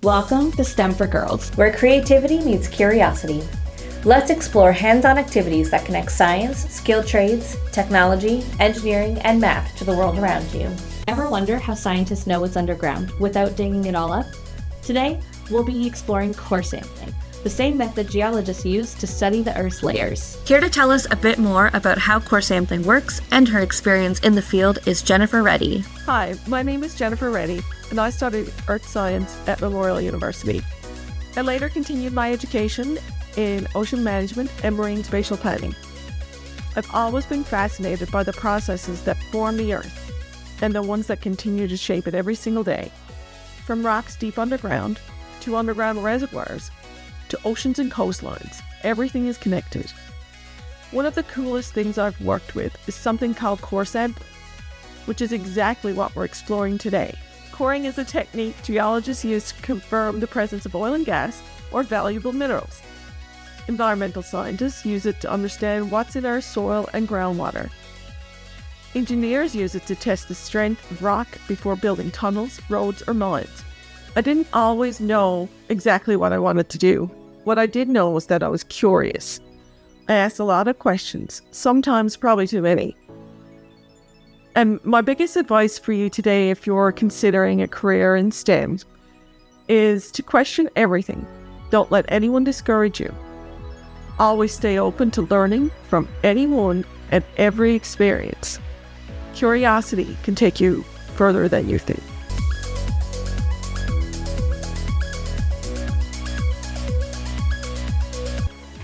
Welcome to STEM for Girls, where creativity meets curiosity. Let's explore hands-on activities that connect science, skilled trades, technology, engineering, and math to the world around you. Ever wonder how scientists know what's underground without digging it all up? Today, we'll be exploring core sampling, the same method geologists use to study the Earth's layers. Here to tell us a bit more about how core sampling works and her experience in the field is Jennifer Reddy. Hi, my name is Jennifer Reddy, and I studied earth science at Memorial University. I later continued my education in ocean management and marine spatial planning. I've always been fascinated by the processes that form the Earth and the ones that continue to shape it every single day. From rocks deep underground to underground reservoirs to oceans and coastlines, everything is connected. One of the coolest things I've worked with is something called core sampling, which is exactly what we're exploring today. Coring is a technique geologists use to confirm the presence of oil and gas or valuable minerals. Environmental scientists use it to understand what's in our soil and groundwater. Engineers use it to test the strength of rock before building tunnels, roads, or mines. I didn't always know exactly what I wanted to do. What I did know was that I was curious. I asked a lot of questions, sometimes probably too many. And my biggest advice for you today, if you're considering a career in STEM, is to question everything. Don't let anyone discourage you. Always stay open to learning from anyone and every experience. Curiosity can take you further than you think.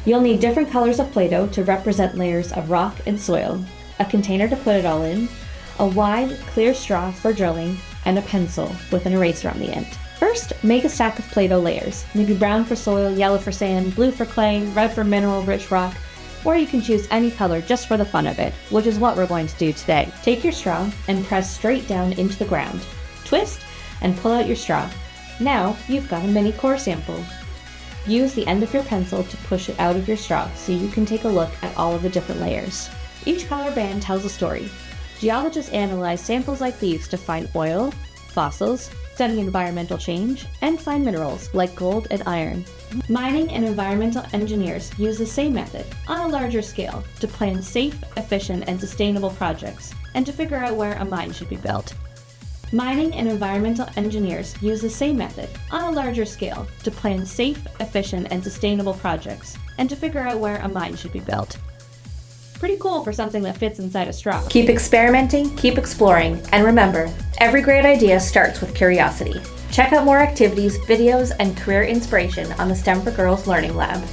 You'll need different colors of Play-Doh to represent layers of rock and soil, a container to put it all in, a wide, clear straw for drilling, and a pencil with an eraser on the end. First, make a stack of Play-Doh layers, maybe brown for soil, yellow for sand, blue for clay, red for mineral-rich rock, or you can choose any color just for the fun of it, which is what we're going to do today. Take your straw and press straight down into the ground. Twist and pull out your straw. Now, you've got a mini core sample. Use the end of your pencil to push it out of your straw so you can take a look at all of the different layers. Each color band tells a story. Geologists analyze samples like these to find oil, fossils, study environmental change, and find minerals like gold and iron. Mining and environmental engineers use the same method on a larger scale to plan safe, efficient, and sustainable projects and to figure out where a mine should be built. Mining and environmental engineers use the same method on a larger scale to plan safe, efficient, and sustainable projects and to figure out where a mine should be built. Pretty cool for something that fits inside a straw. Keep experimenting, keep exploring, and remember, every great idea starts with curiosity. Check out more activities, videos, and career inspiration on the STEM for Girls Learning Lab.